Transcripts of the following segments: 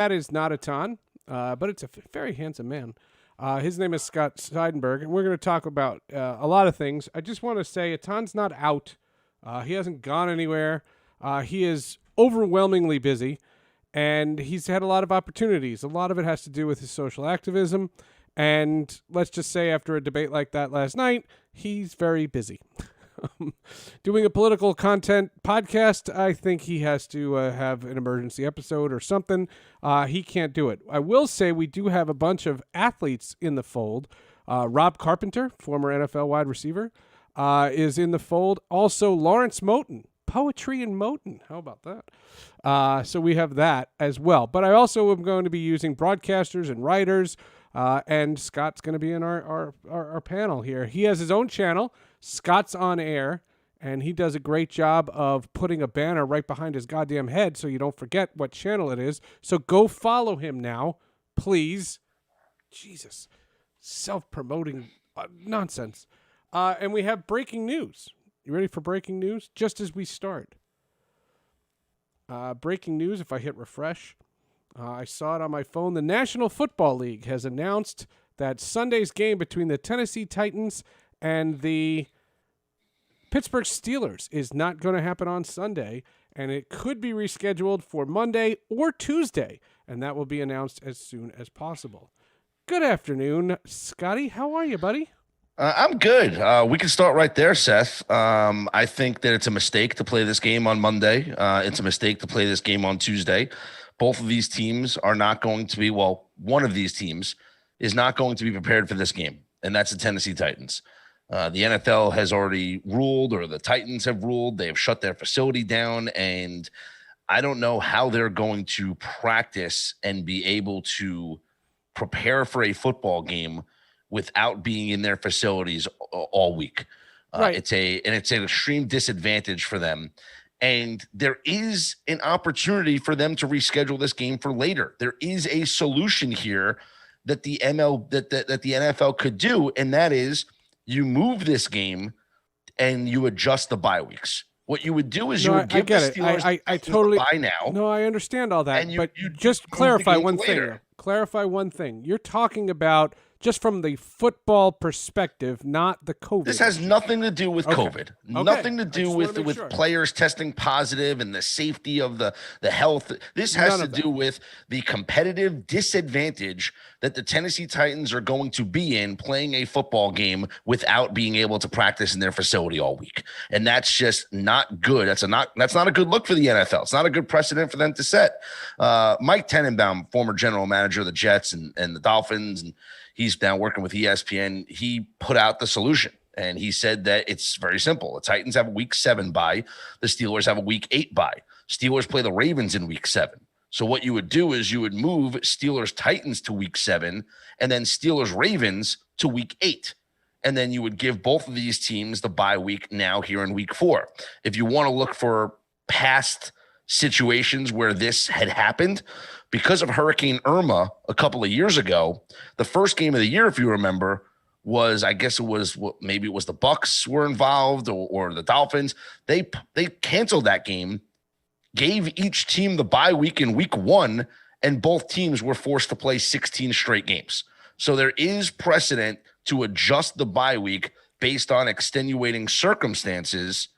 That is not a ton, but it's a very handsome man. His name is Scott Seidenberg, and we're going to talk about a lot of things. I just want to say Aton's not out. He hasn't gone anywhere. He is overwhelmingly busy, and he's had a lot of opportunities. A lot of it has to do with his social activism, and let's just say after a debate like that last night, he's very busy. Doing a political content podcast, I think he has to have an emergency episode or something. He can't do it. I will say we do have a bunch of athletes in the fold. Rob Carpenter, former NFL wide receiver, is in the fold. Also, Lawrence Moten, Poetry in Moten. How about that? So we have that as well. But I also am going to be using broadcasters and writers, and Scott's going to be in our panel here. He has his own channel, Scott's on Air, and he does a great job of putting a banner right behind his goddamn head so you don't forget what channel it is. So go follow him now, please. Jesus. Self-promoting nonsense. And we have breaking news. You ready for breaking news? Just as we start. Breaking news, if I hit refresh. I saw it on my phone. The National Football League has announced that Sunday's game between the Tennessee Titans and the Pittsburgh Steelers is not going to happen on Sunday, and it could be rescheduled for Monday or Tuesday, and that will be announced as soon as possible. Good afternoon, Scotty. How are you, buddy? I'm good. We can start right there, Seth. I think that it's a mistake to play this game on Monday. It's a mistake to play this game on Tuesday. Both of these teams are not going to be, one of these teams is not going to be prepared for this game, and that's the Tennessee Titans. The NFL has already ruled, or the Titans have ruled. They have shut their facility down, and I don't know how they're going to practice and be able to prepare for a football game without being in their facilities all week. Right. It's an extreme disadvantage for them. And there is an opportunity for them to reschedule this game for later. There is a solution here that the NFL could do, and that is you move this game and you adjust the bye weeks. What you would do is you would give the Steelers I totally bye now. No, I understand all that, and but you just clarify one thing. Clarify one thing. You're talking about just from the football perspective, not the COVID. This has nothing to do with COVID. Nothing to do with sure. players testing positive and the safety of the health. This has to do with the competitive disadvantage that the Tennessee Titans are going to be in playing a football game without being able to practice in their facility all week. And that's just not good. That's not a good look for the NFL. It's not a good precedent for them to set. Mike Tenenbaum, former general manager of the Jets and the Dolphins, and he's now working with ESPN. He put out the solution, and he said that it's very simple. The Titans have a week 7 bye. The Steelers have a week 8 bye. Steelers play the Ravens in week 7. So what you would do is you would move Steelers Titans to week 7 and then Steelers Ravens to week 8. And then you would give both of these teams the bye week now here in week 4. If you want to look for past situations where this had happened, because of Hurricane Irma a couple of years ago, the first game of the year, if you remember, was, I guess it was, maybe it was the Bucks were involved or the Dolphins. They canceled that game, gave each team the bye week in week 1, and both teams were forced to play 16 straight games. So there is precedent to adjust the bye week based on extenuating circumstances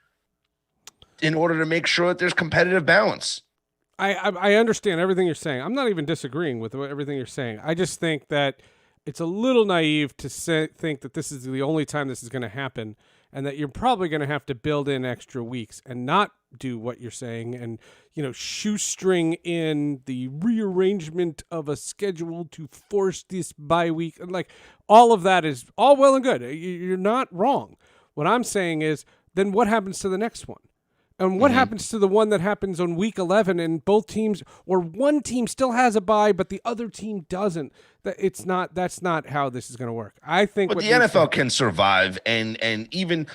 in order to make sure that there's competitive balance. I understand everything you're saying. I'm not even disagreeing with everything you're saying. I just think that it's a little naive to think that this is the only time this is going to happen, and that you're probably going to have to build in extra weeks and not do what you're saying and, shoestring in the rearrangement of a schedule to force this bye week. And like all of that is all well and good. You're not wrong. What I'm saying is, then what happens to the next one? And what happens to the one that happens on week 11 and both teams, or one team still has a bye, but the other team doesn't? That's not how this is going to work. I think but the NFL can survive. And even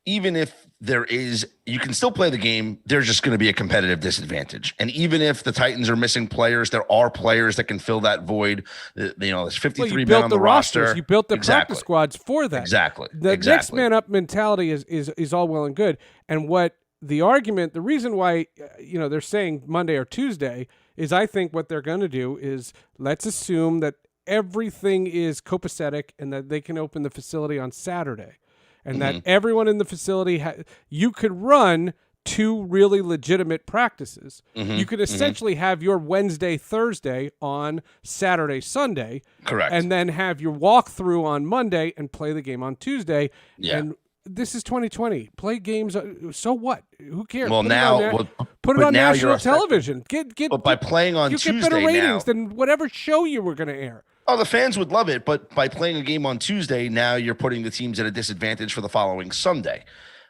if there is, you can still play the game. There's just going to be a competitive disadvantage. And even if the Titans are missing players, there are players that can fill that void. There's 53 men on the roster. You built the practice squads for that. Exactly. The next man up mentality is all well and good. And what the argument, the reason why, they're saying Monday or Tuesday is I think what they're going to do is let's assume that everything is copacetic and that they can open the facility on Saturday and that everyone in the facility, you could run 2 really legitimate practices. You could essentially have your Wednesday, Thursday on Saturday, Sunday. Correct. And then have your walkthrough on Monday and play the game on Tuesday. Yeah. And this is 2020. Play games. So what? Who cares? Well, put it on national television. But by playing on Tuesday get better ratings now, than whatever show you were going to air. Oh, the fans would love it. But by playing a game on Tuesday, now you're putting the teams at a disadvantage for the following Sunday.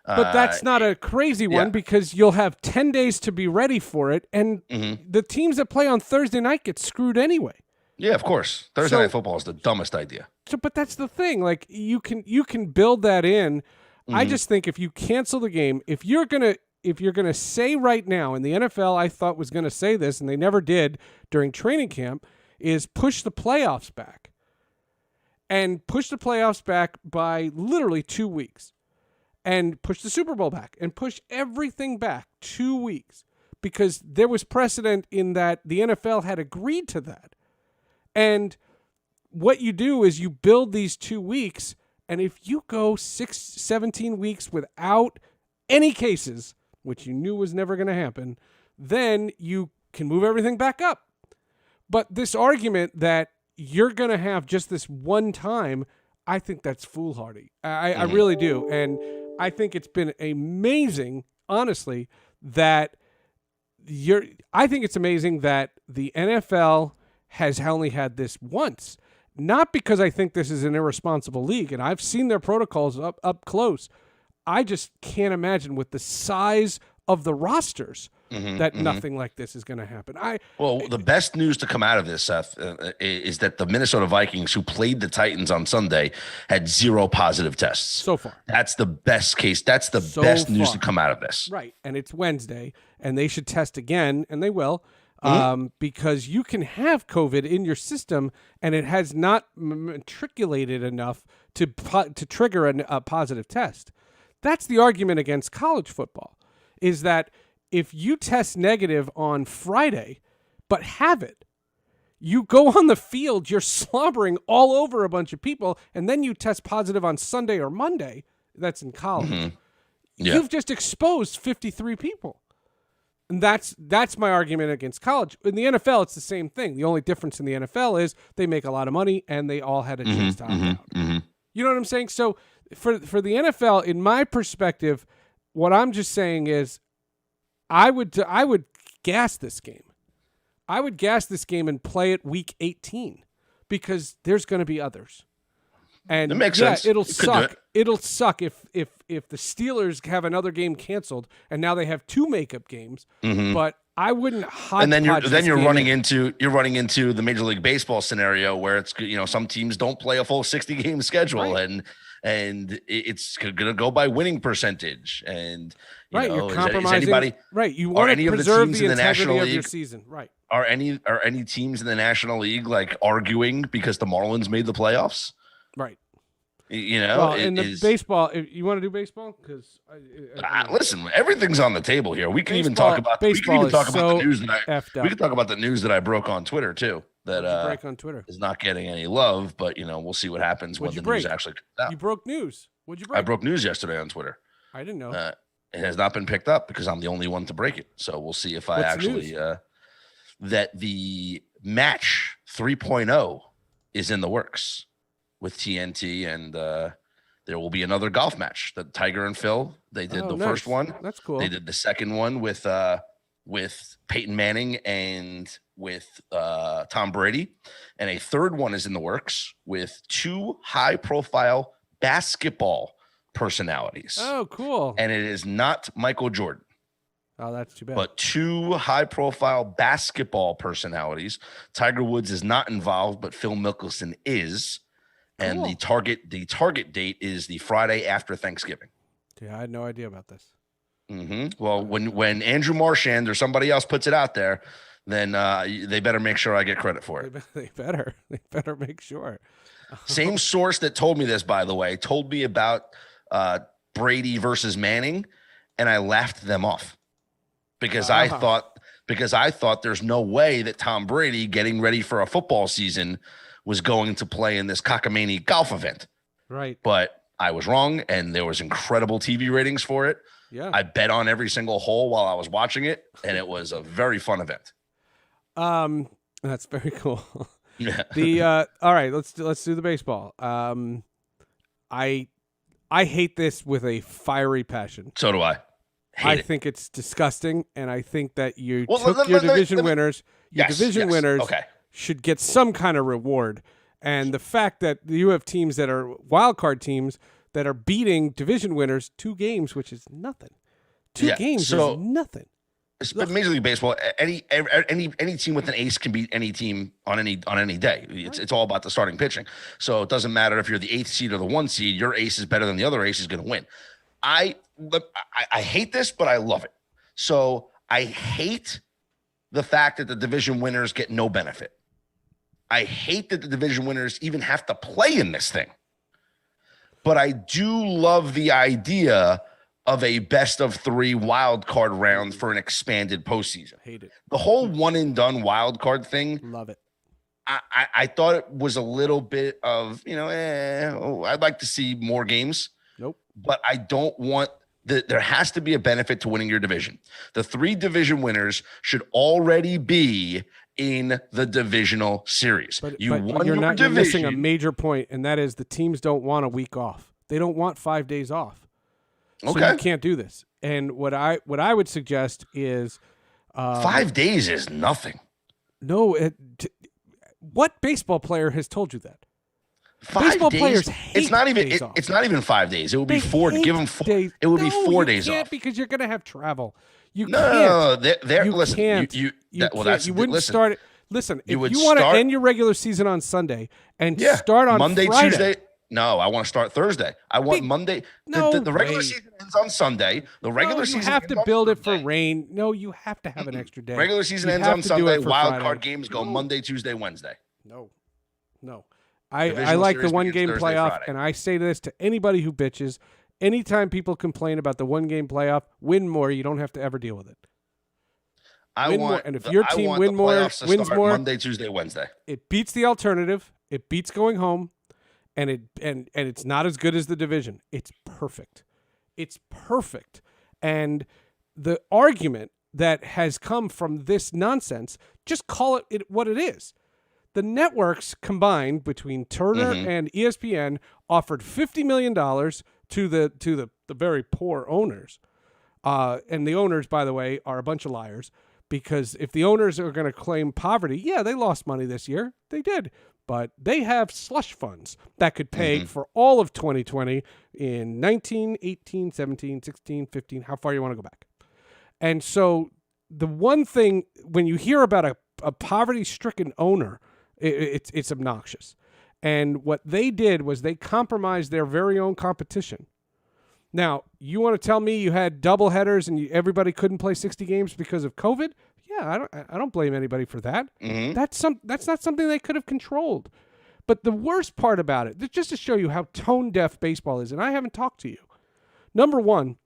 But that's not a crazy one because you'll have 10 days to be ready for it. And the teams that play on Thursday night get screwed anyway. Yeah, of course. Thursday night football is the dumbest idea. So, but that's the thing. Like you can build that in. I just think if you cancel the game, if you're gonna say right now, and the NFL I thought was gonna say this, and they never did during training camp, is push the playoffs back. And push the playoffs back by literally 2 weeks. And push the Super Bowl back and push everything back 2 weeks because there was precedent in that the NFL had agreed to that. And what you do is you build these 2 weeks, and if you go 17 weeks without any cases, which you knew was never going to happen, then you can move everything back up. But this argument that you're going to have just this one time, I think that's foolhardy. I really do. And I think it's been amazing, honestly, that I think it's amazing that the NFL has only had this once. Not because I think this is an irresponsible league, and I've seen their protocols up close. I just can't imagine with the size of the rosters that nothing like this is going to happen. Well, the best news to come out of this, Seth, is that the Minnesota Vikings, who played the Titans on Sunday, had 0 positive tests. So far. That's the best case. That's the best news to come out of this. Right, and it's Wednesday, and they should test again, and they will, because you can have COVID in your system, and it has not matriculated enough to trigger a positive test. That's the argument against college football, is that if you test negative on Friday, but have it, you go on the field, you're slobbering all over a bunch of people, and then you test positive on Sunday or Monday. That's in college. You've just exposed 53 people. And that's my argument against college. In the NFL, it's the same thing. The only difference in the NFL is they make a lot of money, and they all had a chance to opt out. You know what I'm saying? So for the NFL, in my perspective, what I'm just saying is I would gas this game. I would gas this game and play it week 18 because there's going to be others. And it makes sense. It'll suck. It'll suck if the Steelers have another game canceled and now they have 2 makeup games. But I wouldn't hodgepodge. And then you're running into the Major League Baseball scenario where it's some teams don't play a full 60 game schedule right. and it's going to go by winning percentage and you're compromising. You want to preserve the integrity of your season. Right. Are any teams in the National League like arguing because the Marlins made the playoffs? Right. In the baseball, you want to do baseball? Because listen, everything's on the table here. We can even talk about the news we can talk about the news that I broke on Twitter too. That break on Twitter is not getting any love, but we'll see what happens when the news actually comes out. You broke news. What'd you break? I broke news yesterday on Twitter. I didn't know. It has not been picked up because I'm the only one to break it. So we'll see if I actually that the match 3.0 is in the works with TNT, and there will be another golf match. The Tiger and Phil, they did the first one. That's cool. They did the second one with Peyton Manning and with Tom Brady, and a third one is in the works with 2 high-profile basketball personalities. Oh, cool! And it is not Michael Jordan. Oh, that's too bad. But 2 high-profile basketball personalities. Tiger Woods is not involved, but Phil Mickelson is. And cool. the target date is the Friday after Thanksgiving. Yeah, I had no idea about this. Well, when Andrew Marchand or somebody else puts it out there, then they better make sure I get credit for it. They better make sure. Same source that told me this, by the way, told me about Brady versus Manning, and I laughed them off because I thought because I thought there's no way that Tom Brady getting ready for a football season was going to play in this cockamamie golf event. Right. But I was wrong, and there was incredible TV ratings for it. Yeah. I bet on every single hole while I was watching it, and it was a very fun event. That's very cool. Yeah. All right, let's do the baseball. I hate this with a fiery passion. So do I. I think it's disgusting, and I think that you took your division winners. Your division winners should get some kind of reward. And the fact that you have teams that are wild card teams that are beating division winners 2 games, which is nothing. 2 games is nothing. But Major League Baseball, any team with an ace can beat any team on any day. It's all about the starting pitching. So it doesn't matter if you're the 8th seed or the 1 seed. Your ace is better than the other ace is going to win. I hate this, but I love it. So I hate the fact that the division winners get no benefit. I hate that the division winners even have to play in this thing. But I do love the idea of a best of 3 wild card round for an expanded postseason. Hate it. The whole one and done wild card thing. Love it. I thought it was a little bit of, I'd like to see more games. Nope. But I don't want there has to be a benefit to winning your division. The 3 division winners should already be in the divisional series. But you're missing a major point, and that is the teams don't want a week off. They don't want 5 days off. So you can't do this. And what I would suggest is 5 days is nothing. No, what baseball player has told you that? 5 baseball days. Players hate it's not even. days off. It's not even 5 days. It would be 4. Give them 4. Days. It would be 4 days can't off because you're going to have travel. You can't. You listen. Can't. You wouldn't listen. start it. Listen, if you want to end your regular season on Sunday and start on Monday, Friday, Tuesday. No, I want to start Thursday. I want Monday. The regular season ends on Sunday. The regular season. You have to build it for rain. No, you have to have an extra day. Regular season ends on Sunday. Wild card games go Monday, Tuesday, Wednesday. No. I like the 1 game playoff, Friday. And I say this to anybody who bitches. Anytime people complain about the 1 game playoff, win more. You don't have to ever deal with it. And if your team wins more, Monday, Tuesday, Wednesday. It beats the alternative. It beats going home. And it's not as good as the division. It's perfect. It's perfect. And the argument that has come from this nonsense, just call it what it is. The networks combined between Turner and ESPN offered $50 million to the very poor owners. And the owners, by the way, are a bunch of liars, because if the owners are going to claim poverty, they lost money this year. They did. But they have slush funds that could pay for all of 2020 in 19, 18, 17, 16, 15, how far you want to go back. And so the one thing, when you hear about a poverty-stricken owner, it's obnoxious. And what they did was they compromised their very own competition. Now, you want to tell me you had double headers and everybody couldn't play 60 games because of COVID? Yeah, I don't blame anybody for that. That's not something they could have controlled. But the worst part about it, just to show you how tone deaf baseball is, and I haven't talked to you. Number one,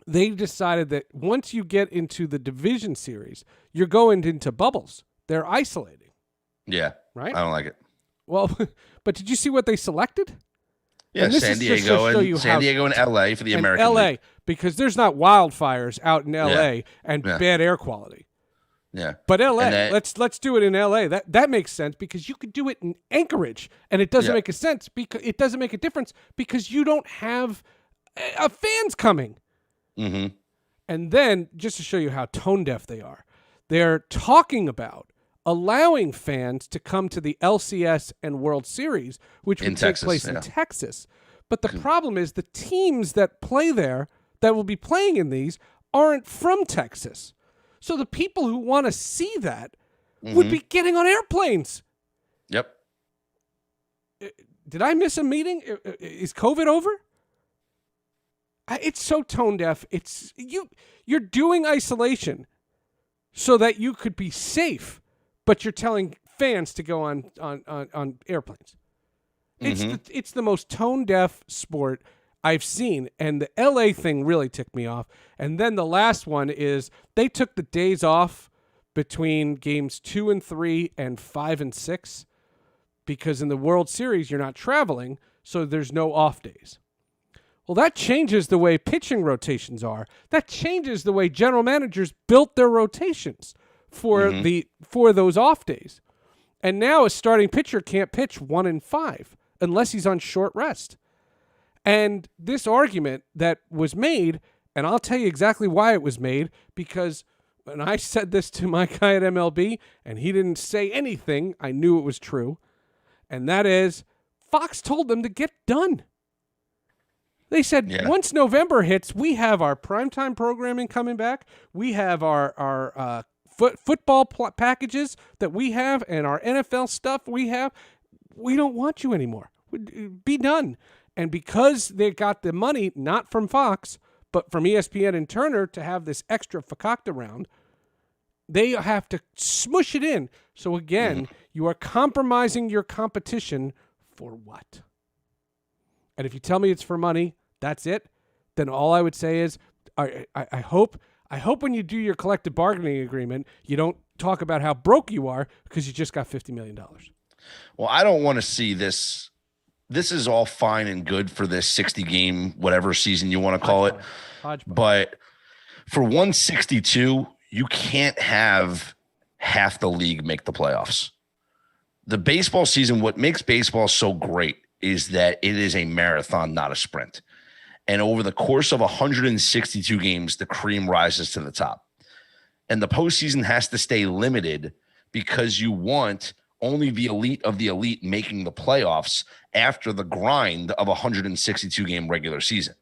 they decided that once you get into the division series, you're going into bubbles. They're isolating. Yeah. Right? I don't like it. Well, but did you see what they selected? Yeah, San Diego and LA for the American LA, League. Because there's not wildfires out in LA and bad air quality. Yeah. But LA, let's do it in LA. That makes sense, because you could do it in Anchorage and it doesn't make a sense, because it doesn't make a difference because you don't have fans coming. And then, just to show you how tone deaf they are, they're talking about allowing fans to come to the LCS and World Series, which would take place in Texas. But the problem is the teams that play there, that will be playing in these, aren't from Texas. So the people who want to see that would be getting on airplanes. Yep. Did I miss a meeting? Is COVID over? It's so tone deaf. You're doing isolation so that you could be safe, but you're telling fans to go on airplanes. It's the most tone deaf sport. I've seen, and the LA thing really ticked me off. And then the last one is they took the days off between games 2 and 3 and 5 and 6 because in the World Series you're not traveling, so there's no off days. Well, that changes the way pitching rotations are. That changes the way general managers built their rotations for those off days. And now a starting pitcher can't pitch 1 in 5 unless he's on short rest. And this argument that was made, and I'll tell you exactly why it was made, because when I said this to my guy at MLB and he didn't say anything, I knew it was true. And that is, Fox told them to get done. They said, once November hits, we have our primetime programming coming back. We have our football packages that we have and our NFL stuff we have. We don't want you anymore. Be done. And because they got the money, not from Fox, but from ESPN and Turner to have this extra fakakta round, they have to smush it in. So again, you are compromising your competition for what? And if you tell me it's for money, that's it, then all I would say is I hope when you do your collective bargaining agreement, you don't talk about how broke you are because you just got $50 million. Well, I don't want to see this. This is all fine and good for this 60-game, whatever season you want to call it. But for 162, you can't have half the league make the playoffs. The baseball season, what makes baseball so great is that it is a marathon, not a sprint. And over the course of 162 games, the cream rises to the top. And the postseason has to stay limited because you want only the elite of the elite making the playoffs after the grind of a 162-game regular season.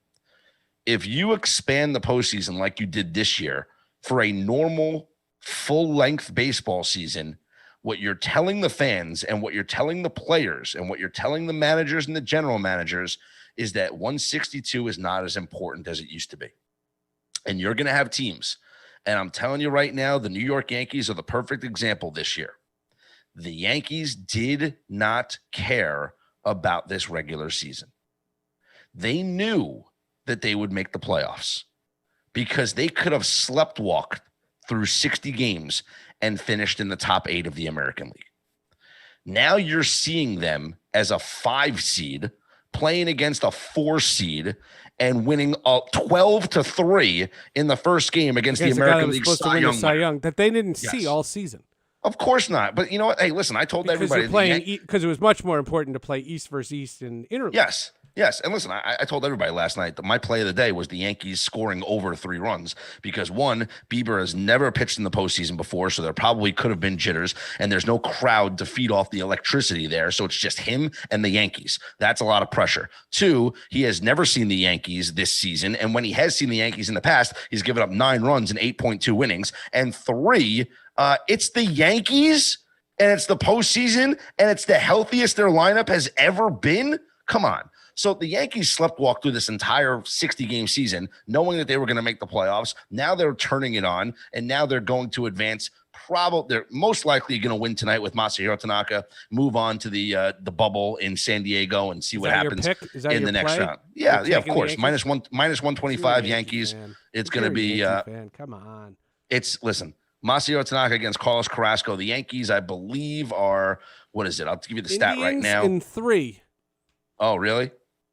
If you expand the postseason like you did this year for a normal full-length baseball season, what you're telling the fans and what you're telling the players and what you're telling the managers and the general managers is that 162 is not as important as it used to be. And you're going to have teams. And I'm telling you right now, the New York Yankees are the perfect example this year. The Yankees did not care about this regular season. They knew that they would make the playoffs because they could have sleptwalked through 60 games and finished in the top 8 of the American League. Now you're seeing them as a 5 seed playing against a 4 seed and winning 12-3 in the first game against the American League Cy Young that they didn't see all season. Of course not. But you know what? Hey, listen, I told everybody. Because it was much more important to play East versus East in interleague. Yes. And listen, I told everybody last night that my play of the day was the Yankees scoring over 3 runs because, one, Bieber has never pitched in the postseason before, so there probably could have been jitters, and there's no crowd to feed off the electricity there, so it's just him and the Yankees. That's a lot of pressure. 2, he has never seen the Yankees this season, and when he has seen the Yankees in the past, he's given up 9 runs and 8.2 innings. And 3, it's the Yankees, and it's the postseason, and it's the healthiest their lineup has ever been. Come on. So the Yankees sleptwalked through this entire 60-game season, knowing that they were going to make the playoffs. Now they're turning it on, and now they're going to advance. They're most likely going to win tonight with Masahiro Tanaka, move on to the bubble in San Diego, and see what happens in the next round. Yeah, of course. Minus 125 Yankees. It's going to be. Come on. Listen. Masahiro Tanaka against Carlos Carrasco. The Yankees, I believe, are what is it? I'll give you the stat right now. In 3. Oh, really?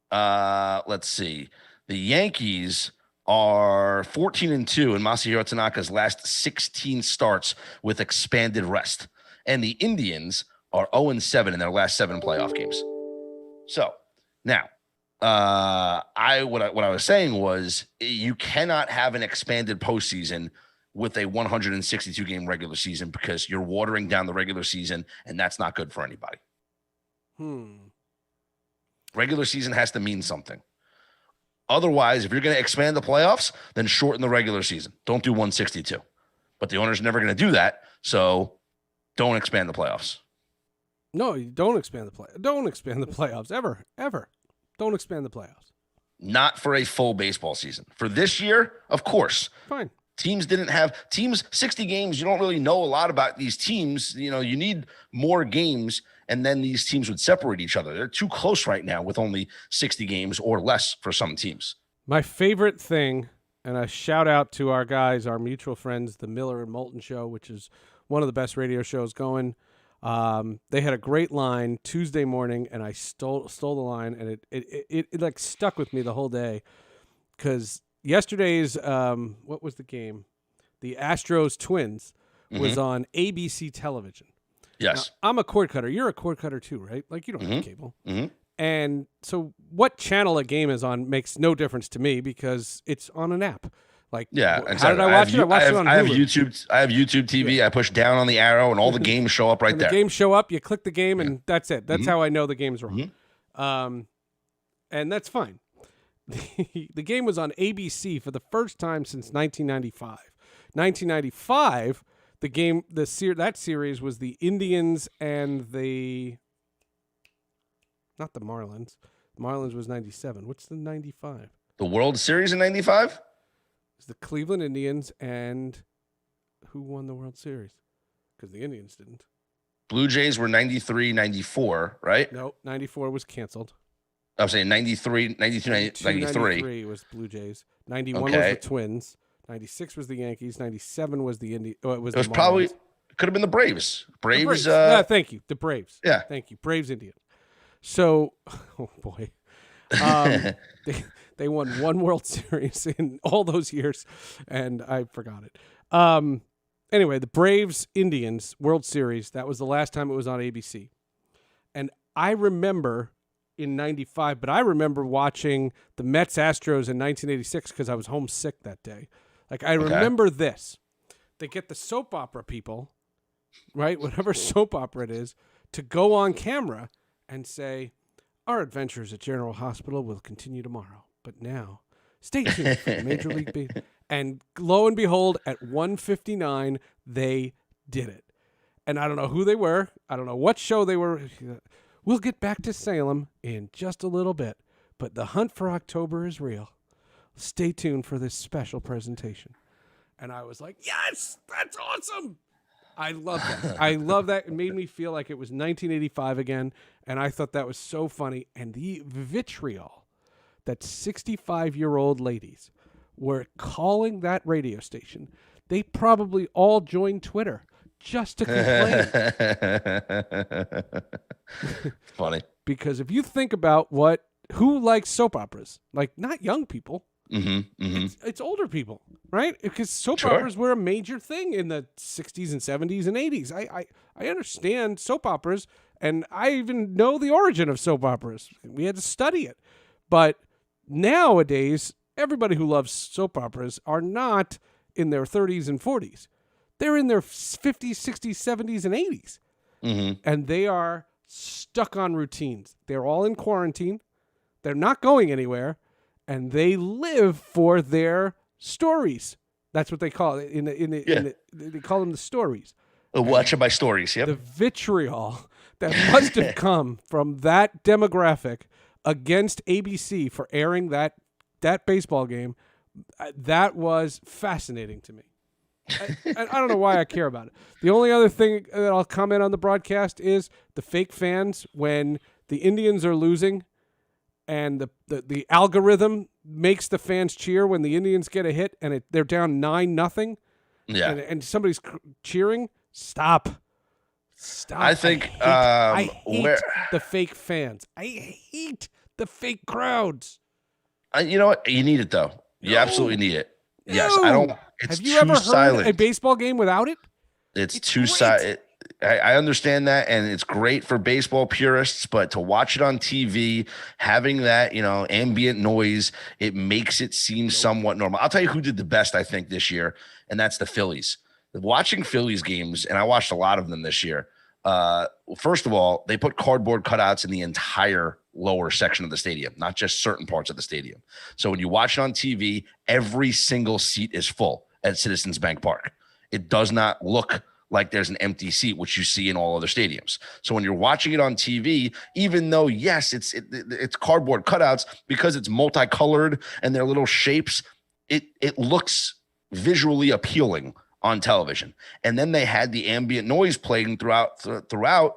Let's see. The Yankees are 14-2 in Masahiro Tanaka's last 16 starts with expanded rest. And the Indians are 0-7 in their last 7 playoff games. So now, what I was saying was you cannot have an expanded postseason with a 162-game regular season because you're watering down the regular season, and that's not good for anybody. Regular season has to mean something. Otherwise, if you're going to expand the playoffs, then shorten the regular season. Don't do 162. But the owner's never going to do that, so don't expand the playoffs. No, you don't expand the Don't expand the playoffs ever. Don't expand the playoffs. Not for a full baseball season. For this year, of course. Fine. Teams didn't have teams 60 games. You don't really know a lot about these teams. You know, you need more games, and then these teams would separate each other. They're too close right now with only 60 games or less for some teams. My favorite thing, and a shout out to our guys, our mutual friends, the Miller and Moulton Show, which is one of the best radio shows going. They had a great line Tuesday morning, and I stole the line, and it like stuck with me the whole day, because yesterday's what was the game? The Astros Twins was on ABC television. Yes. Now, I'm a cord cutter. You're a cord cutter too, right? Like, you don't have cable. And so what channel a game is on makes no difference to me because it's on an app. Like, yeah, how exactly. did I watch it? I watched it on Hulu. I have YouTube TV. I push down on the arrow, and all the games show up right there. The games show up. You click the game, and that's it. That's how I know the game's wrong. And that's fine. The game was on ABC for the first time since 1995. 1995, that series was the Indians and not the Marlins. The Marlins was 97. What's the 95? The World Series in 95? It's the Cleveland Indians, and who won the World Series? Because the Indians didn't. Blue Jays were 93, 94, right? No, 94 was canceled. I'm saying 93, 92, 93. 93 was Blue Jays. 91 was the Twins. 96 was the Yankees. 97 was the Indians. Oh, it was probably could have been the Braves. Braves. Yeah, thank you. The Braves. Yeah. Thank you. Braves Indians. So, oh boy. They won one World Series in all those years, and I forgot it. Anyway, the Braves Indians World Series, that was the last time it was on ABC. And I remember in 95, but I remember watching the Mets Astros in 1986 because I was homesick that day. Like, I remember this. They get the soap opera people, right, whatever soap opera it is, to go on camera and say, our adventures at General Hospital will continue tomorrow. But now, stay tuned for Major League Baseball. And lo and behold, at 1:59, they did it. And I don't know who they were. I don't know what show they were. We'll get back to Salem in just a little bit. But the hunt for October is real. Stay tuned for this special presentation. And I was like, yes, that's awesome. I love that. I love that. It made me feel like it was 1985 again. And I thought that was so funny. And the vitriol that 65-year-old ladies were calling that radio station, they probably all joined Twitter just to complain. Funny. Because if you think about who likes soap operas, like not young people, it's older people, right? Because soap operas were a major thing in the 60s and 70s and 80s. I understand soap operas, and I even know the origin of soap operas. We had to study it. But nowadays, everybody who loves soap operas are not in their 30s and 40s. They're in their 50s, 60s, 70s, and 80s. And they are stuck on routines. They're all in quarantine. They're not going anywhere. And they live for their stories. That's what they call it. They call them the stories. Watching my stories, yep. The vitriol that must have come from that demographic against ABC for airing that baseball game, that was fascinating to me. I don't know why I care about it. The only other thing that I'll comment on the broadcast is the fake fans when the Indians are losing and the algorithm makes the fans cheer when the Indians get a hit and they're down 9-0. Yeah. And somebody's cheering. Stop. I think I hate the fake fans. I hate the fake crowds. You know what? You need it though. You absolutely need it. No. Yes, I don't. It's Have you ever silent. heard a baseball game without it? It's too silent. I understand that, and it's great for baseball purists, but to watch it on TV, having that, ambient noise, it makes it seem somewhat normal. I'll tell you who did the best, I think, this year, and that's the Phillies. Watching Phillies games, and I watched a lot of them this year. First of all, they put cardboard cutouts in the entire lower section of the stadium, not just certain parts of the stadium. So when you watch it on TV, every single seat is full at Citizens Bank Park. It does not look like there's an empty seat, which you see in all other stadiums. So when you're watching it on TV, even though, yes, it's cardboard cutouts, because it's multicolored and they're little shapes, it looks visually appealing on television. And then they had the ambient noise playing throughout,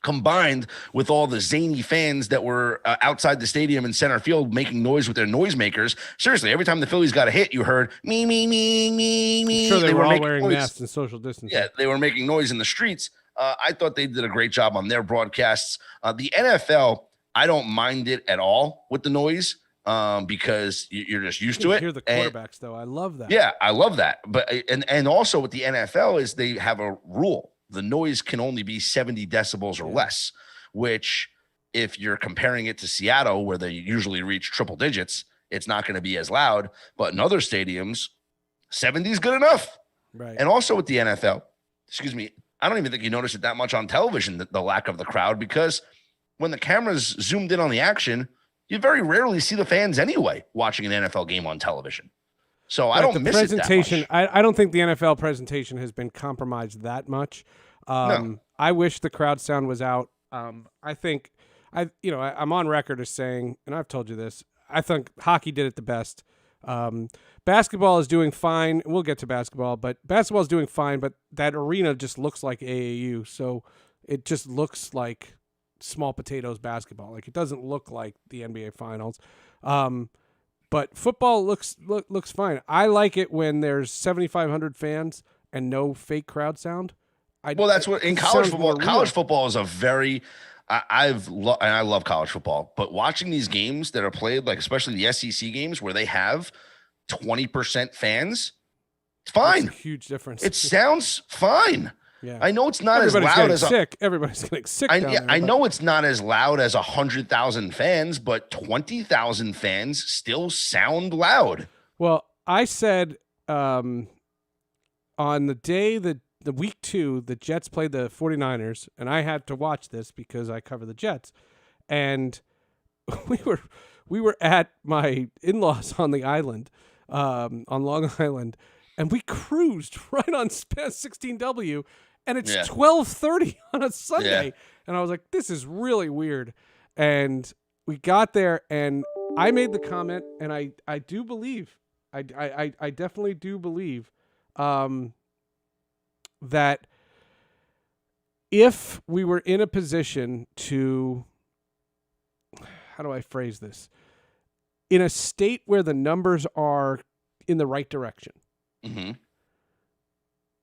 combined with all the zany fans that were outside the stadium in center field making noise with their noisemakers. Seriously, every time the Phillies got a hit, you heard me, me, me, me, me. I'm sure they were all wearing masks and social distancing. Yeah, they were making noise in the streets. I thought they did a great job on their broadcasts. The NFL, I don't mind it at all with the noise because you're just used to it. Hear the quarterbacks, though. I love that. Yeah, I love that. But and also with the NFL is they have a rule. The noise can only be 70 decibels or less, which if you're comparing it to Seattle, where they usually reach triple digits, it's not going to be as loud. But in other stadiums, 70 is good enough. Right. And also with the NFL, I don't even think you notice it that much on television, the lack of the crowd, because when the cameras zoomed in on the action, you very rarely see the fans anyway watching an NFL game on television. So I don't miss presentation. it that much. I don't think the NFL presentation has been compromised that much. No. I wish the crowd sound was out. I think I'm on record as saying, and I've told you this, I think hockey did it the best. Basketball is doing fine. We'll get to basketball, but basketball is doing fine, but that arena just looks like AAU. So it just looks like small potatoes basketball. Like it doesn't look like the NBA finals. But football looks fine. I like it when there's 7,500 fans and no fake crowd sound. That's what in college football. College football is a very I love college football, but watching these games that are played, like especially the SEC games where they have 20% fans, it's fine. That's a huge difference. It sounds fine. Yeah. I know it's not as loud as everybody's getting sick. I know it's not as loud as 100,000 fans, but 20,000 fans still sound loud. Well, I said on the day the week 2, the Jets played the 49ers, and I had to watch this because I cover the Jets, and we were at my in-laws on the island, on Long Island, and we cruised right on 16W. And it's 12:30 on a Sunday. And I was like, this is really weird. And we got there and I made the comment, and I do believe, I definitely do believe that if we were in a position to, how do I phrase this? In a state where the numbers are in the right direction,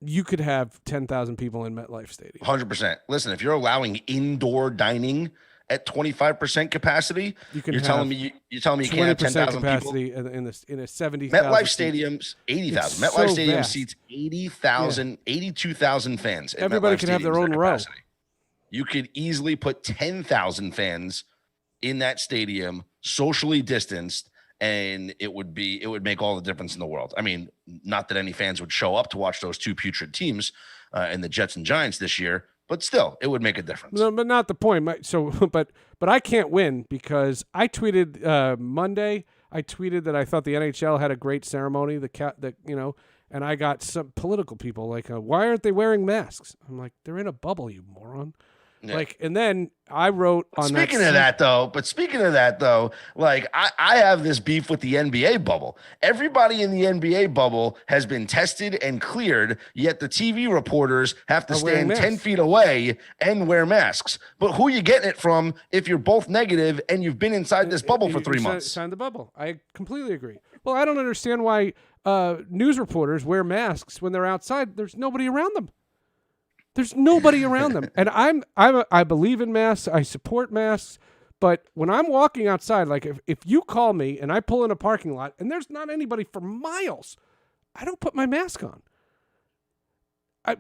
you could have 10,000 people in MetLife Stadium. 100%. Listen, if you're allowing indoor dining at 25% capacity, you're telling me you can't have 10,000 capacity people in a 70,000. MetLife Stadium's 80,000. MetLife Stadium seats 80,000, 82,000 fans. Everybody can have their own row. You could easily put 10,000 fans in that stadium, socially distanced, and it would make all the difference in the world. I mean, not that any fans would show up to watch those two putrid teams in the Jets and Giants this year, but still, it would make a difference. No, but not the point. But I can't win because I tweeted Monday. I tweeted that I thought the NHL had a great ceremony. And I got some political people like, why aren't they wearing masks? I'm like, they're in a bubble, you moron. Yeah. And then I wrote on Speaking of that though, like I have this beef with the NBA bubble. Everybody in the NBA bubble has been tested and cleared, yet the TV reporters have to stand 10 feet away and wear masks. But who are you getting it from if you're both negative and you've been inside this bubble for 3 months? Signed the bubble. I completely agree. Well, I don't understand why news reporters wear masks when they're outside. There's nobody around them. There's nobody around them. And I believe in masks. I support masks. But when I'm walking outside, like if you call me and I pull in a parking lot and there's not anybody for miles, I don't put my mask on. I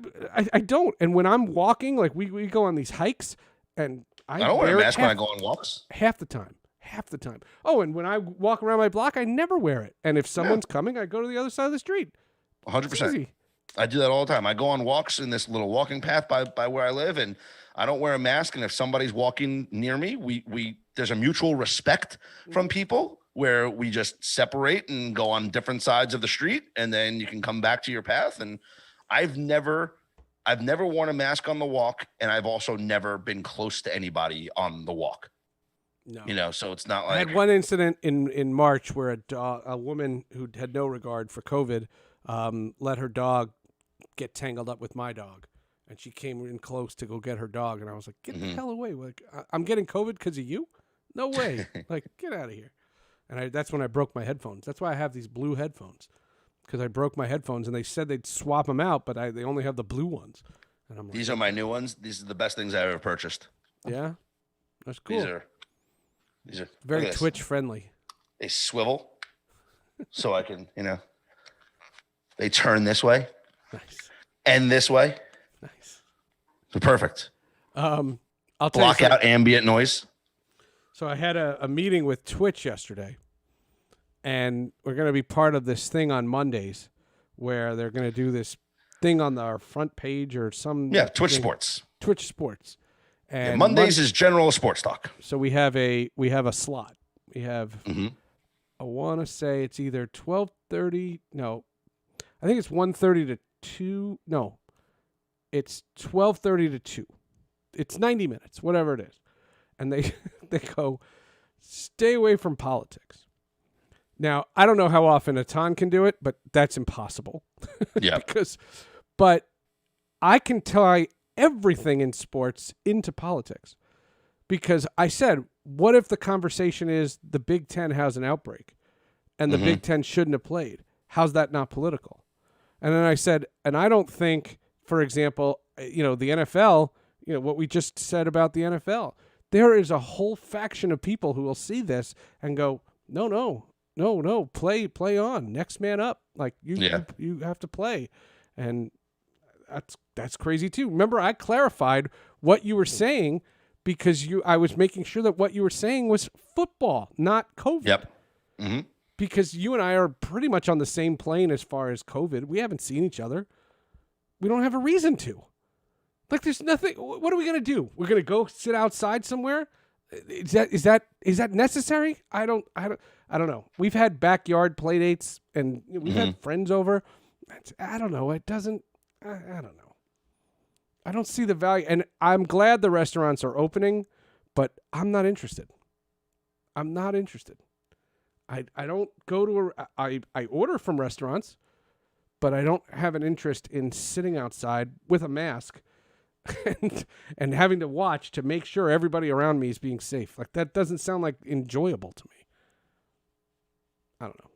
don't. And when I'm walking, like we go on these hikes and I don't wear a mask when I go on walks. Half the time. Oh, and when I walk around my block, I never wear it. And if someone's coming, I go to the other side of the street. 100%. I do that all the time. I go on walks in this little walking path by where I live, and I don't wear a mask. And if somebody's walking near me, there's a mutual respect from people where we just separate and go on different sides of the street, and then you can come back to your path. And I've never worn a mask on the walk, and I've also never been close to anybody on the walk. No. So it's not like I had one incident in March where a woman who had no regard for COVID let her dog get tangled up with my dog. And she came in close to go get her dog. And I was like, get the hell away. Like, I'm getting COVID because of you? No way. Like, get out of here. And that's when I broke my headphones. That's why I have these blue headphones. Because I broke my headphones, and they said they'd swap them out, but they only have the blue ones. And I'm like, these are my new ones. These are the best things I ever purchased. Yeah? That's cool. These are very Twitch friendly. They swivel so I can, they turn this way. Nice. And this way. Nice. They're perfect. I'll block out ambient noise. So I had a meeting with Twitch yesterday, and we're going to be part of this thing on Mondays where they're going to do this thing on our front page or some. Yeah, Twitch Sports. Twitch Sports. And Mondays is general sports talk. So we have a slot. We have I want to say it's either 12:30. No, I think it's 1:30 to 2. No, it's 12:30 to 2. It's 90 minutes, whatever it is. And they go, stay away from politics. Now, I don't know how often Atan can do it, but that's impossible. Yeah. But I can tie everything in sports into politics. Because I said, what if the conversation is the Big Ten has an outbreak and the Big Ten shouldn't have played? How's that not political? And then I said, and I don't think, for example, the NFL, what we just said about the NFL, there is a whole faction of people who will see this and go, no, play on, next man up. Like you have to play. And that's crazy too. Remember, I clarified what you were saying because I was making sure that what you were saying was football, not COVID. Yep. Mm-hmm. Because you and I are pretty much on the same plane as far as COVID. We haven't seen each other. We don't have a reason to. Like, there's nothing. What are we gonna do? We're gonna go sit outside somewhere? Is that necessary? I don't know. We've had backyard play dates and we've had friends over. I don't know. It doesn't. I don't know. I don't see the value, and I'm glad the restaurants are opening, but I'm not interested. I don't go to I order from restaurants, but I don't have an interest in sitting outside with a mask and having to watch to make sure everybody around me is being safe. Like, that doesn't sound like enjoyable to me. I don't know.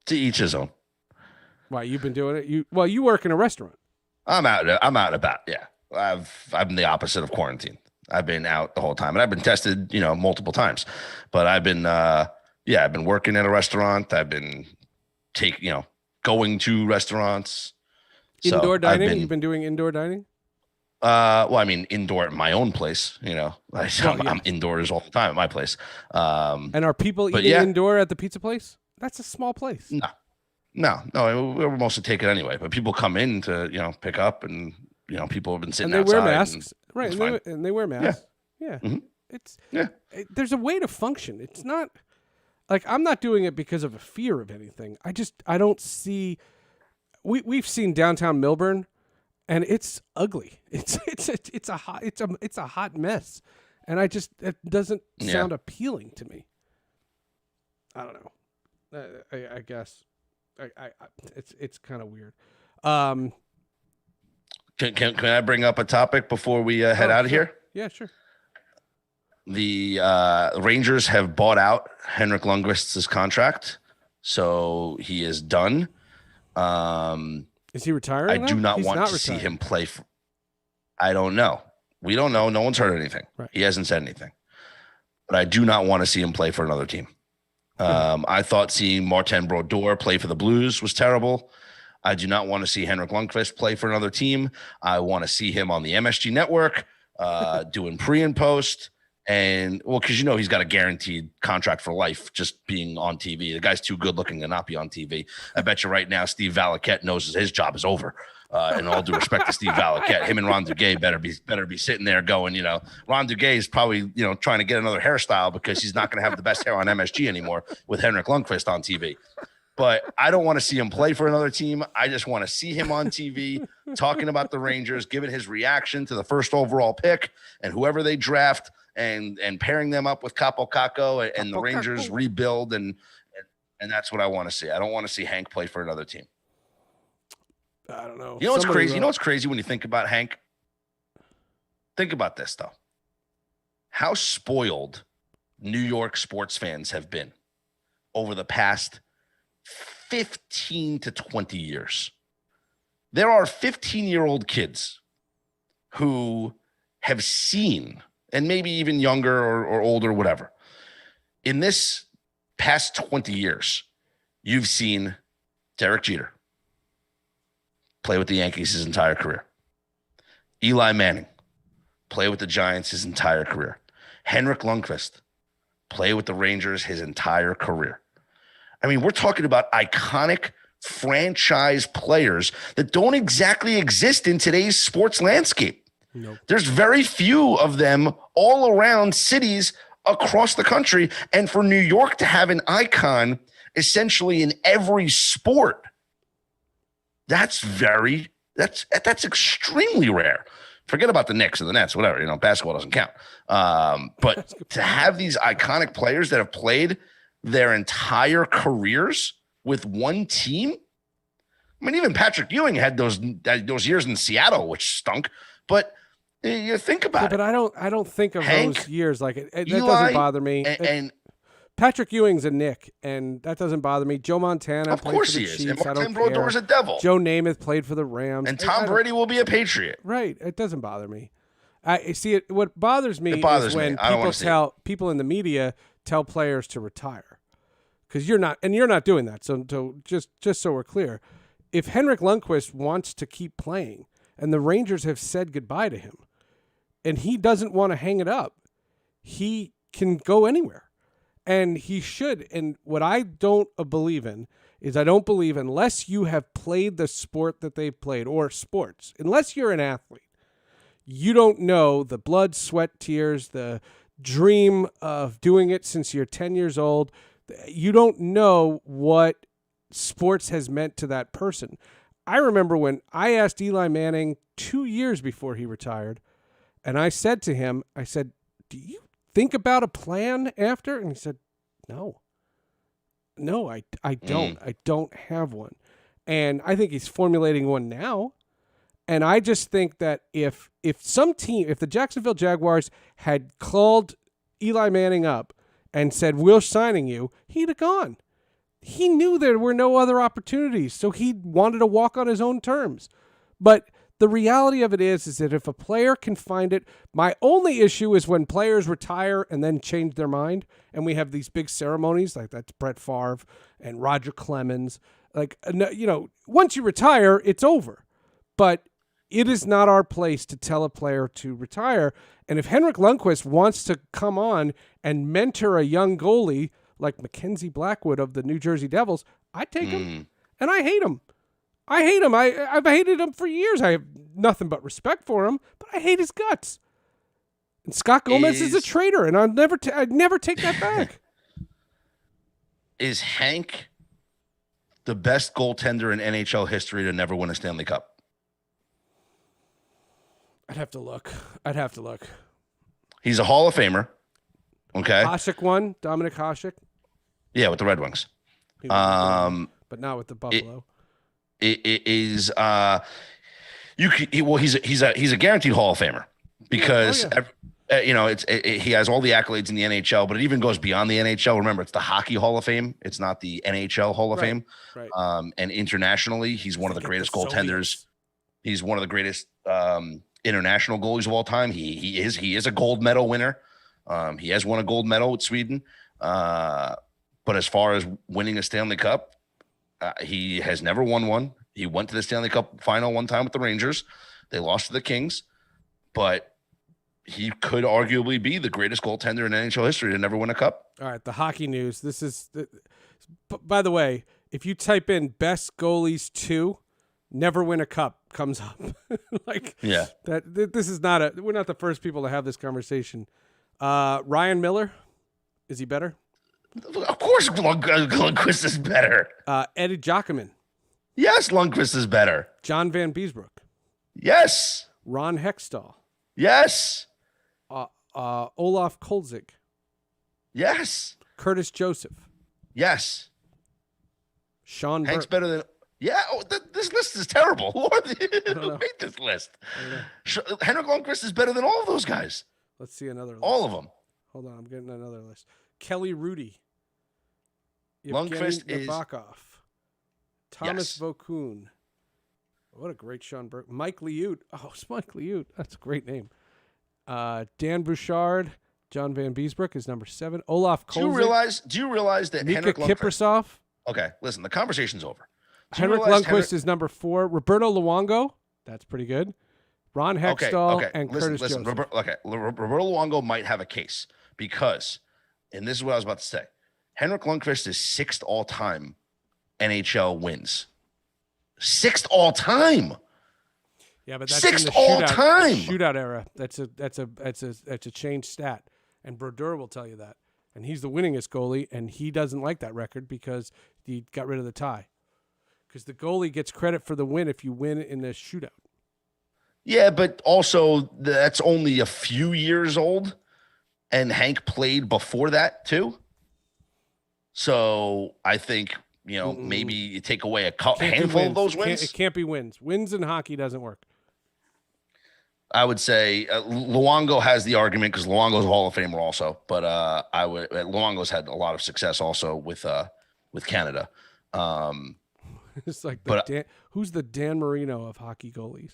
To each his own. Why, you've been doing it? You work in a restaurant. I'm out and about. Yeah. I'm the opposite of quarantine. I've been out the whole time, and I've been tested, multiple times, but I've been working at a restaurant. I've been going to restaurants. Indoor dining? You've been doing indoor dining? Indoor at my own place, I'm indoors all the time at my place. And are people eating indoor at the pizza place? That's a small place. No, we're mostly taking anyway, but people come in to, pick up, and, people have been sitting outside. And they wear masks. Right. And they wear masks. Yeah. Mm-hmm. There's a way to function. It's not like I'm not doing it because of a fear of anything. I don't see. We've seen downtown Millburn, and it's ugly. It's a hot mess, and it doesn't sound appealing to me. I don't know. I guess it's kind of weird. Can I bring up a topic before we head out of here? Yeah, sure. The Rangers have bought out Henrik Lundqvist's contract, so he is done. Is he retiring? I do not want to see him play. I don't know. We don't know. No one's heard anything. Right. He hasn't said anything. But I do not want to see him play for another team. I thought seeing Martin Brodeur play for the Blues was terrible. I do not want to see Henrik Lundqvist play for another team. I want to see him on the MSG network doing pre and post. And, because he's got a guaranteed contract for life just being on TV. The guy's too good looking to not be on TV. I bet you right now Steve Valiquette knows his job is over. And all due respect to Steve Valiquette, him and Ron Duguay better be sitting there going, Ron Duguay is probably, trying to get another hairstyle because he's not going to have the best hair on MSG anymore with Henrik Lundqvist on TV. But I don't want to see him play for another team. I just want to see him on TV talking about the Rangers, giving his reaction to the first overall pick and whoever they draft, and pairing them up with Capo Caco and the Rangers rebuild and And that's what I want to see. I don't want to see Hank play for another team. I don't know. You know what's crazy? You know what's crazy when you think about Hank? Think about this, though. How spoiled New York sports fans have been over the past 15 to 20 years. There are 15-year-old kids who have seen, and maybe even younger or older, whatever, in this past 20 years, you've seen Derek Jeter play with the Yankees his entire career. Eli Manning play with the Giants his entire career. Henrik Lundqvist play with the Rangers his entire career. I mean, we're talking about iconic franchise players that don't exactly exist in today's sports landscape. Nope. There's very few of them all around cities across the country. And for New York to have an icon essentially in every sport, that's extremely rare. Forget about the Knicks and the Nets, whatever, basketball doesn't count. But to have these iconic players that have played their entire careers with one team. I mean, even Patrick Ewing had those years in Seattle, which stunk. But you think about it. But I don't think of Hank, those years like it. That Eli, doesn't bother me. And Patrick Ewing's a Nick, and that doesn't bother me. Joe Montana, of course he is. And Martin Brodor's a Devil. Joe Namath played for the Rams, and Tom Brady will be a Patriot. Right. It doesn't bother me. I see it. What bothers me is when people in the media tell players to retire, because you're not doing that. So just so we're clear, if Henrik Lundqvist wants to keep playing, and the Rangers have said goodbye to him, and he doesn't want to hang it up, he can go anywhere. And he should. And what I don't believe in is I don't believe unless you have played the sport that they've played, or sports, unless you're an athlete, you don't know the blood, sweat, tears, the dream of doing it since you're 10 years old. You don't know what sports has meant to that person. I remember when I asked Eli Manning 2 years before he retired, and I said to him, do you think about a plan after? And he said, no, I don't. I don't have one. And I think he's formulating one now. And I just think that if the Jacksonville Jaguars had called Eli Manning up and said, we're signing you, he'd have gone. He knew there were no other opportunities, so he wanted to walk on his own terms. But the reality of it is that if a player can find it, my only issue is when players retire and then change their mind, and we have these big ceremonies like that's Brett Favre and Roger Clemens. Like, once you retire, it's over. But it is not our place to tell a player to retire. And if Henrik Lundqvist wants to come on and mentor a young goalie like Mackenzie Blackwood of the New Jersey Devils, I take him, and I hate him. I've hated him for years. I have nothing but respect for him, but I hate his guts. And Scott Gomez is a traitor, and I'd never take that back. Is Hank the best goaltender in NHL history to never win a Stanley Cup? I'd have to look. He's a Hall of Famer. Okay. Hasek won. Dominic Hasek. Yeah, with the Red Wings. But not with the Buffalo. He's a guaranteed Hall of Famer because he has all the accolades in the NHL, but it even goes beyond the NHL. Remember, it's the Hockey Hall of Fame. It's not the NHL Hall of Fame. Right. And internationally, he's one of the greatest goaltenders. He's one of the greatest international goalies of all time. He is a gold medal winner. He has won a gold medal with Sweden. But as far as winning a Stanley Cup, he has never won one. He went to the Stanley Cup final one time with the Rangers. They lost to the Kings, but he could arguably be the greatest goaltender in NHL history to never win a cup. All right, the hockey news. By the way, if you type in best goalies 2, never win a cup comes up. This is we're not the first people to have this conversation. Ryan Miller, is he better? Of course, Lundqvist is better. Eddie Giacomin. Yes, Lundqvist is better. John Van Beesbrook. Yes. Ron Hextall. Yes. Olaf Kolzig. Yes. Curtis Joseph. Yes. Sean Hank's Burke. better than. Yeah, this list is terrible. Who know. made this list? Henrik Lundqvist is better than all of those guys. Let's see another list. All of them. Hold on, I'm getting another list. Kelly Rudy. Lundqvist is Nabokov. Thomas Vokoun. What a great Sean Burke. Mike Liut. Oh, it's Mike Liut. That's a great name. Dan Bouchard. John Van Beesbrook is number 7. Olaf Kolzig. Do you realize that Mika Henrik Lundqvist? Kiprasov. Okay, listen, the conversation's over. Henrik Lundqvist is number 4. Roberto Luongo. That's pretty good. Ron Hextall and Curtis Joseph. Roberto Luongo might have a case because, and this is what I was about to say, Henrik Lundqvist is 6th all-time NHL wins. 6th all-time. Yeah, but that's 6th in the all-time shootout era. That's a changed stat, and Brodeur will tell you that. And he's the winningest goalie, and he doesn't like that record because he got rid of the tie. Because the goalie gets credit for the win if you win in the shootout. Yeah, but also that's only a few years old, and Hank played before that too. So I think, maybe you take away a handful of those wins. It can't be wins. Wins in hockey doesn't work. I would say Luongo has the argument because Luongo's a Hall of Famer also, but Luongo's had a lot of success also with Canada. It's like who's the Dan Marino of hockey goalies?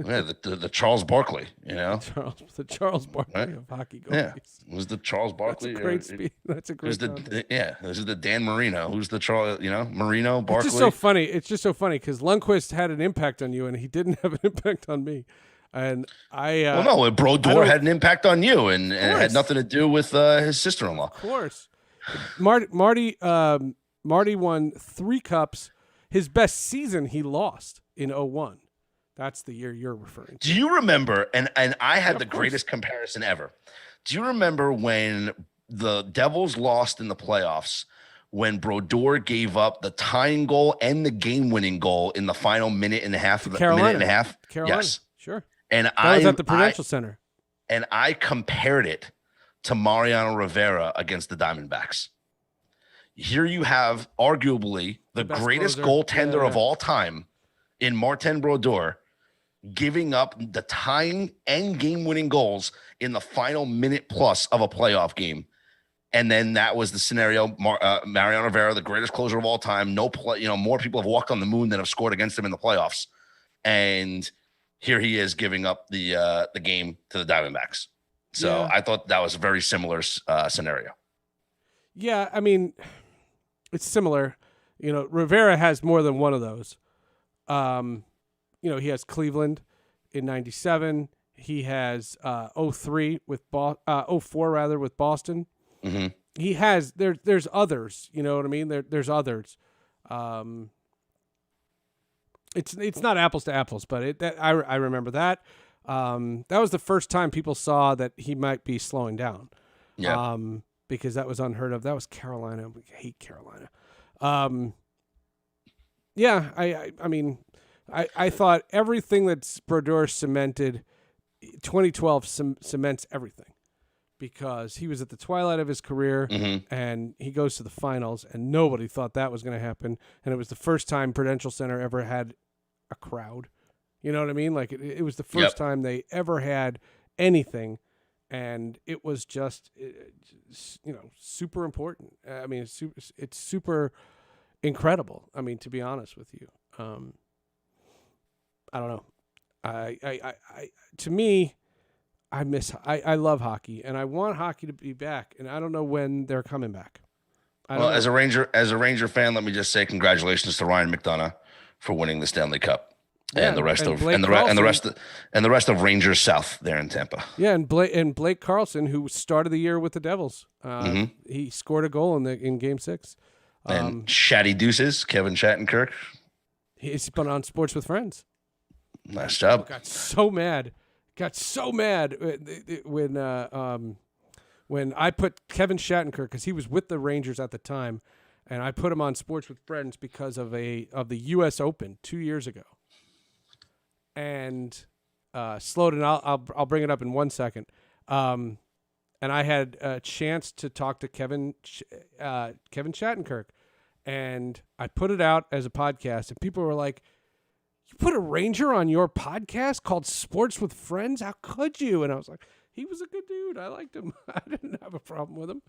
Yeah, the Charles Barkley, the Charles Barkley of hockey goalies. Yeah, who's the Charles Barkley? That's a great speed. That's a great. This is the Dan Marino. Who's the Charles? Marino Barkley. It's just so funny because Lundqvist had an impact on you, and he didn't have an impact on me. And Brodeur had an impact on you, and it had nothing to do with his sister-in-law. Of course, Marty won 3 cups. His best season he lost in 2001. That's the year you're referring to. Do you remember? And I had the greatest comparison ever. Do you remember when the Devils lost in the playoffs? When Brodeur gave up the tying goal and the game-winning goal in the final minute and a half of the minute and a half. Carolina. Yes, sure. And that was at the Prudential Center. And I compared it to Mariano Rivera against the Diamondbacks. Here you have arguably the greatest goaltender of all time in Martin Brodeur, giving up the tying and game-winning goals in the final minute plus of a playoff game. And then that was the scenario. Mariano Rivera, the greatest closer of all time. More people have walked on the moon than have scored against him in the playoffs. And here he is giving up the game to the Diamondbacks. So I thought that was a very similar scenario. Yeah, I mean, it's similar. Rivera has more than one of those. He has Cleveland in 97. He has 03 with 04 rather with Boston. Mm-hmm. He has there's others, you know what I mean? There's others. It's not apples to apples, but I remember that. That was the first time people saw that he might be slowing down. Yeah. Because that was unheard of. That was Carolina. We hate Carolina. Yeah, I thought everything that's Brodeur cemented, 2012 cements everything. Because he was at the twilight of his career, and he goes to the finals, and nobody thought that was going to happen. And it was the first time Prudential Center ever had a crowd. You know what I mean? Like it was the first time they ever had anything, and it was just, super important. I mean, it's super incredible. I mean, to be honest with you, I don't know. To me, I love hockey, and I want hockey to be back, and I don't know when they're coming back. As a Ranger fan, let me just say congratulations to Ryan McDonough for winning the Stanley Cup, and the rest of Rangers South there in Tampa. Yeah, and Blake Carlson, who started the year with the Devils, he scored a goal in Game 6. And Shatty Deuces, Kevin Shattenkirk. He's been on Sports with Friends. Nice job. Got so mad when I put Kevin Shattenkirk, because he was with the Rangers at the time, and I put him on Sports with Friends because of the U.S. Open 2 years ago. And Slowden, I'll bring it up in 1 second. And I had a chance to talk to Kevin Shattenkirk, And I put it out as a podcast, and people were like, "You put a Ranger on your podcast called Sports with Friends? How could you?" And I was like, he was a good dude. I liked him. I didn't have a problem with him.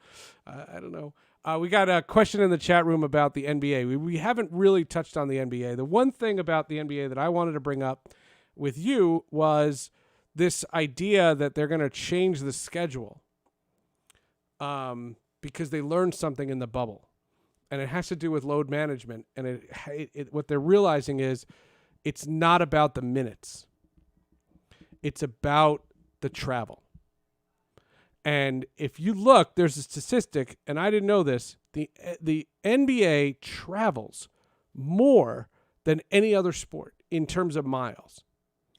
I don't know. We got a question in the chat room about the NBA. We haven't really touched on the NBA. The one thing about the NBA that I wanted to bring up with you was this idea that they're going to change the schedule because they learned something in the bubble. And it has to do with load management. And what they're realizing is it's not about the minutes. It's about the travel. And if you look, there's a statistic, and I didn't know this, the NBA travels more than any other sport in terms of miles.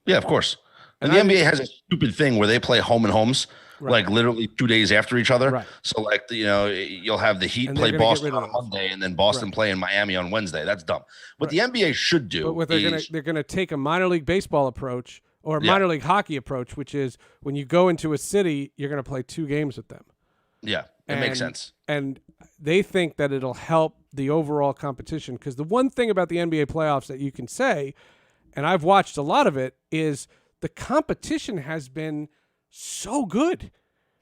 Yeah, of course. And the NBA has a stupid thing where they play home and homes, like literally 2 days after each other. Right. So, like, you'll have the Heat play Boston on Monday and then Boston play in Miami on Wednesday. That's dumb. What the NBA should do, but what they're gonna take a minor league baseball approach or a minor league hockey approach, which is when you go into a city, you're gonna play 2 games with them. Yeah, it makes sense. And they think that it'll help the overall competition, because the one thing about the NBA playoffs that you can say, and I've watched a lot of it, is the competition has been so good.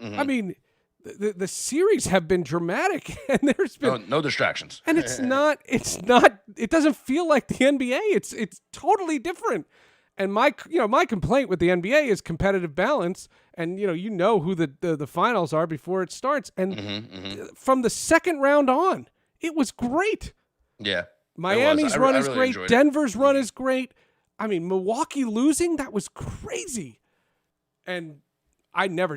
I mean, the series have been dramatic, and there's been no distractions. And it doesn't feel like the NBA. It's totally different. And my complaint with the NBA is competitive balance, and you know who the finals are before it starts. And from the second round on, it was great. Yeah. Miami's run is great. Denver's run is great. I mean, Milwaukee losing, that was crazy. And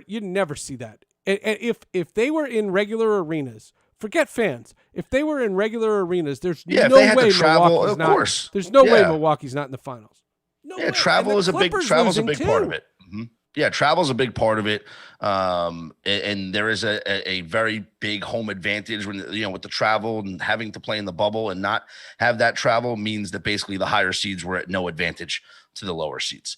you'd never see that. If they were in regular arenas, forget fans. If they were in regular arenas, there's no way Milwaukee's not. Of course. There's no way Milwaukee's not in the finals. No way. Travel is a big part of it. Yeah, travel's a big part of it. And there is a very big home advantage when, with the travel and having to play in the bubble, and not have that travel means that basically the higher seeds were at no advantage to the lower seeds,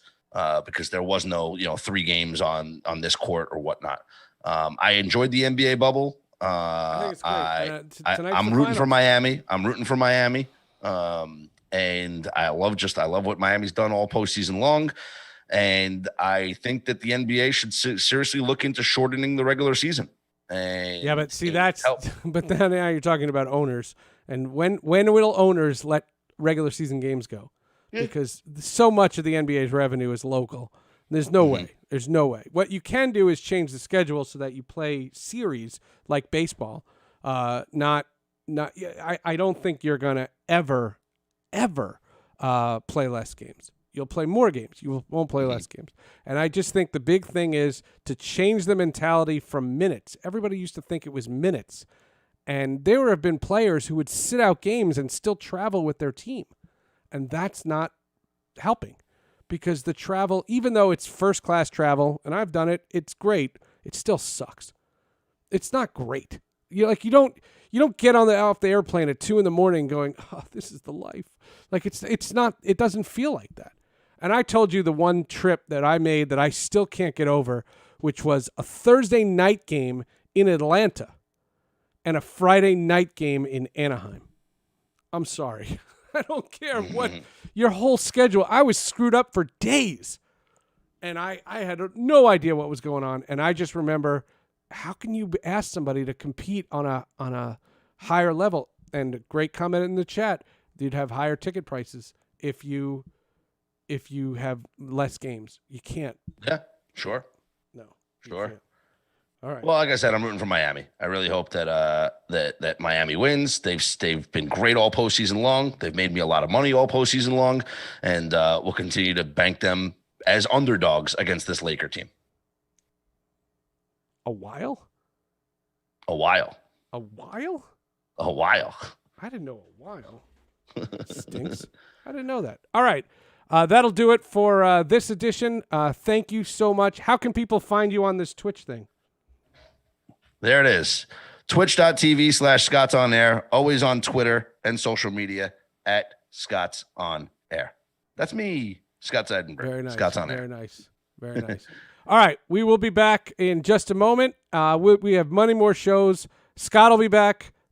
because there was no, 3 games on this court or whatnot. I enjoyed the NBA bubble. I think it's great. I'm rooting for Miami. And I love what Miami's done all postseason long. And I think that the NBA should seriously look into shortening the regular season. And yeah, but see, but then now you're talking about owners. And when will owners let regular season games go? Yeah. Because so much of the NBA's revenue is local. There's no way. There's no way. What you can do is change the schedule so that you play series like baseball. I don't think you're gonna ever play less games. You'll play more games. You won't play less games. And I just think the big thing is to change the mentality from minutes. Everybody used to think it was minutes. And there have been players who would sit out games and still travel with their team. And that's not helping, because the travel, even though it's first-class travel, and I've done it, it's great, it still sucks. It's not great. You don't get off the airplane at 2 a.m. going, "Oh, this is the life." Like it's not. It doesn't feel like that. And I told you the one trip that I made that I still can't get over, which was a Thursday night game in Atlanta and a Friday night game in Anaheim. I'm sorry. I don't care what your whole schedule. I was screwed up for days, and I had no idea what was going on. And I just remember, how can you ask somebody to compete on a higher level? And a great comment in the chat, you'd have higher ticket prices if you have less games. You can't. Yeah, sure. No. Sure. All right. Well, like I said, I'm rooting for Miami. I really hope that that Miami wins. They've been great all postseason long. They've made me a lot of money all postseason long, and we'll continue to bank them as underdogs against this Laker team. A while. I didn't know a while. Stinks. I didn't know that. All right. That'll do it for this edition. Thank you so much. How can people find you on this Twitch thing? There it is. Twitch.tv/Scott's on air. Always on Twitter and social media at Scott's on air. That's me, Scott Seidenberg. Very nice. Scott's on air. Very nice. Very nice. All right. We will be back in just a moment. We have many more shows. Scott will be back.